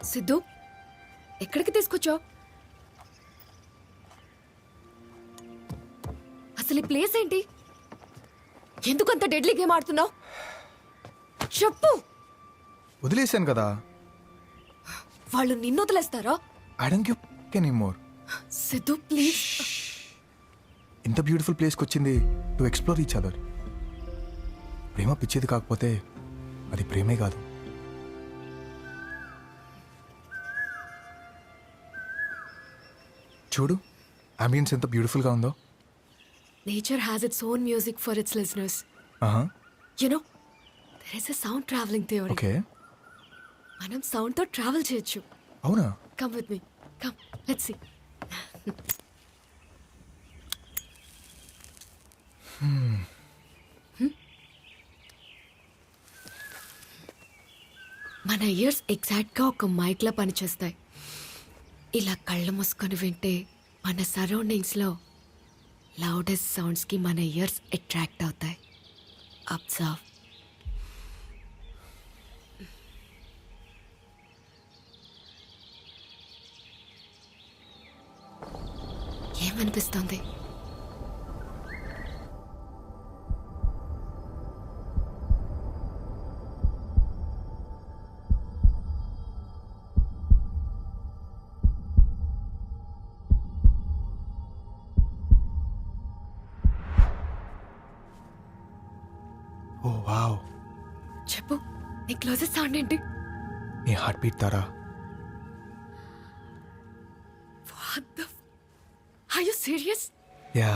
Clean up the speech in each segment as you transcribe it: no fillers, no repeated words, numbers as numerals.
సిద్ధు ఎక్కడికి తీసుకొచ్చావు? అసలు ఈ ప్లేస్ ఏంటి? ఎందుకు అంత డెడ్లీ గేమ్ ఆడుతున్నావు? చెప్పు. వదిలేశాను కదా. వాళ్ళు నిన్ను వదిలేస్తారా? I don't give anymore. Siddhu please. ఇంత బ్యూటిఫుల్ ప్లేస్కి వచ్చింది టు ఎక్స్ప్లోర్ ఈచ్ అదర్. ప్రేమ పిచ్చేది కాకపోతే అది ప్రేమే కాదు. చూడు అంబియన్స్ ఎంత బ్యూటిఫుల్గా ఉందో. Nature has its own music for its listeners. You know there is a sound travelling theory. Okay, మనం సౌండ్ తో ట్రావెల్ చేయొచ్చు. అవునా? Come with me. Come let's see. మన ఇయర్స్ ఎగ్జాక్ట్గా ఒక మైక్లా పనిచేస్తాయి. ఇలా కళ్ళు మూసుకొని వింటే మన సరౌండింగ్స్లో లౌడెస్ట్ సౌండ్స్కి మన ఇయర్స్ అట్రాక్ట్ అవుతాయి. అబ్జర్వ్. ఏమనిపిస్తుంది? ఓ వావ్. చెప్పు, నీ క్లోజెస్ట్ సౌండ్ ఏంటి? నీ heart beat Tara. What the Are you serious? Yeah.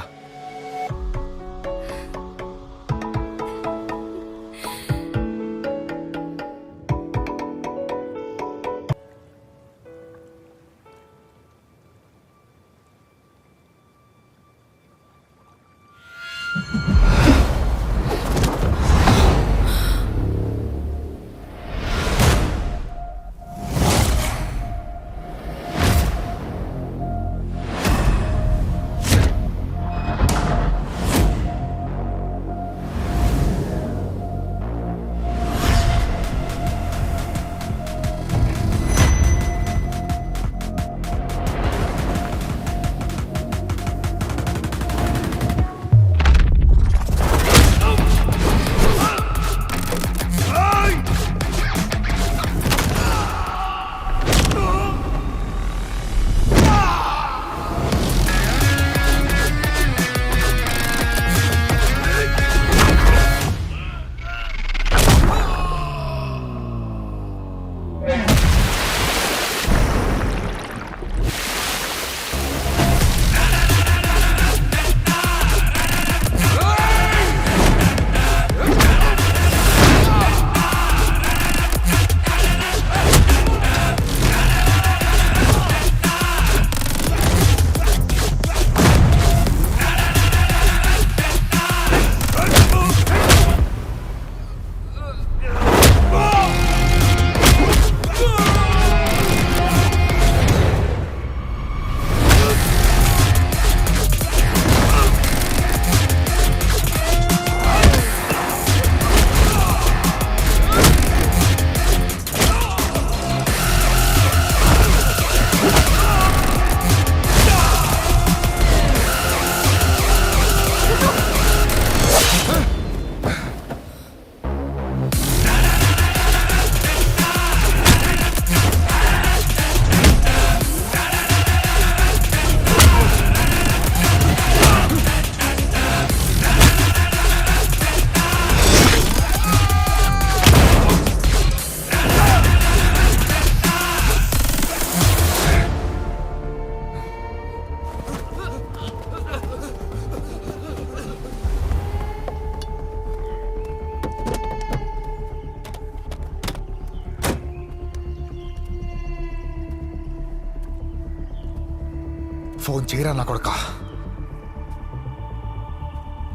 Phone చేయరా నా కొడుక.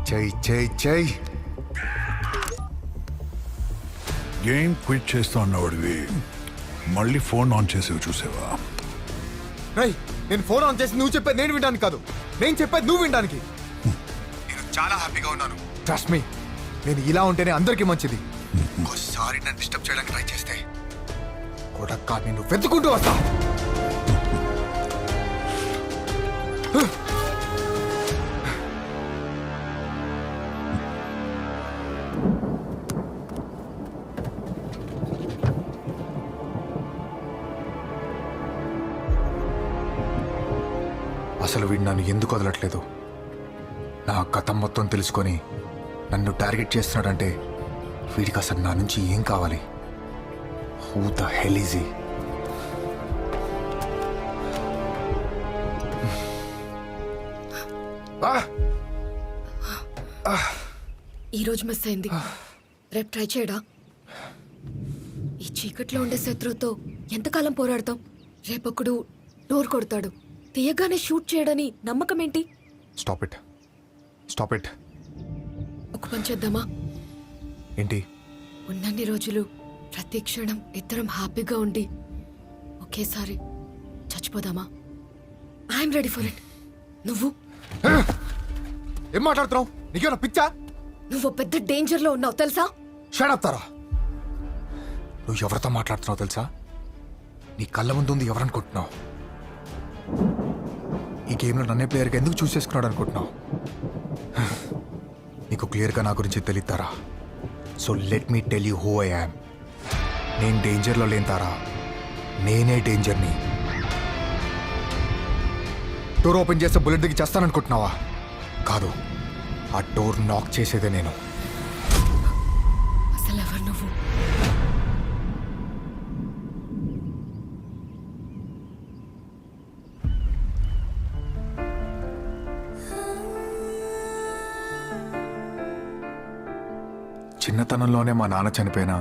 చెయ్. గేమ్ క్విట్ చేస్తా అన్నవాడివి మళ్ళీ ఫోన్ ఆన్ చేసేవి చూసావా? రై, నేను ఫోన్ ఆన్ చేసి నువ్వు చెప్పేది నేను వినడానికి కాదు, నేను చెప్పేది నువ్వు వినడానికి. నేను చాలా హ్యాపీగా ఉన్నాను. ట్రస్ట్ మీ, నేను ఇలా ఉంటేనే అందరికీ మంచిది. ఒకసారి నన్ను డిస్టర్బ్ చేయడానికి ట్రై చేస్తే కొడక్క నిన్ను వెతుకుంటూ వస్తా. అసలు వీడు నన్ను ఎందుకు వదలట్లేదు? నా కథ మొత్తం తెలుసుకొని నన్ను టార్గెట్ చేస్తున్నాడంటే వీడికి అసలు నా నుంచి ఏం కావాలి? Who the hell is he? ఈరోజు మిస్ అయింది. రేపు ట్రై చేయడా? ఈ చీకట్లో ఉండే శత్రువుతో ఎంతకాలం పోరాడతాం? రేపొక్కడు డోర్ కొడతాడు, తీయగానే షూట్ చేయడని నమ్మకం ఏంటి? Stop it, stop it. ఒక పని చేద్దామా? ఏంటి? ఉన్నన్ని రోజులు ప్రతి క్షణం ఇద్దరం హ్యాపీగా ఉండి ఒకేసారి చచ్చిపోదామా? I'm ready for it. నువ్వు ఏం మాట్లాడుతున్నావు? నీకేమైనా పిచ్చా? నువ్వు పెద్ద డేంజర్ లో ఉన్నావు తెలుసా? షడప్తారా? నువ్వు ఎవరితో మాట్లాడుతున్నావు తెలుసా? నీ కళ్ళ ముందు ఉంది ఎవరనుకుంటున్నావు? ఈ గేమ్లో నన్నే ప్లేయర్గా ఎందుకు చూస్ చేసుకున్నాడు అనుకుంటున్నావు? నీకు క్లియర్గా నా గురించి తెలియతారా? So let me tell you who I am. నేను డేంజర్లో లేని తారా, నేనే డేంజర్ని. డోర్ ఓపెన్ చేస్తే బుల్లెట్ దిగి చేస్తాననుకుంటున్నావా? కాదు, ఆ డోర్ నాక్ చేసేదే నేను. అసలు ఎవరు నువ్వు? చిన్నతనంలోనే మా నాన్న చనిపోయినా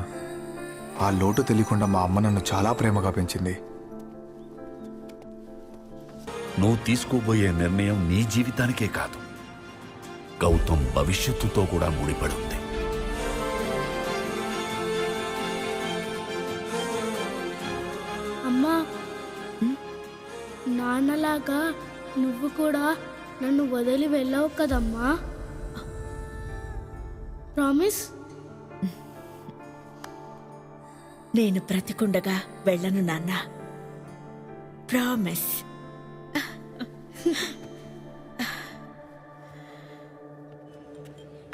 ఆ లోటు తెలియకుండా మా అమ్మ నన్ను చాలా ప్రేమగా పెంచింది. నువ్వు తీసుకోబోయే నిర్ణయం నీ జీవితానికే కాదు, గౌతమ్ భవిష్యత్తుతో కూడా ముడిపడి ఉంది. అమ్మా, నాన్నలాగా నువ్వు కూడా నన్ను వదిలి వెళ్ళావు కదమ్మా. ప్రామిస్? నేను బ్రతికుండగా వెళ్ళను నాన్న, ప్రామిస్.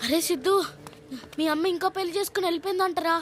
అరే సిద్ధు, మీ అమ్మ ఇంకో పెళ్లి చేసుకుని వెళ్ళిపోయిందంటారా?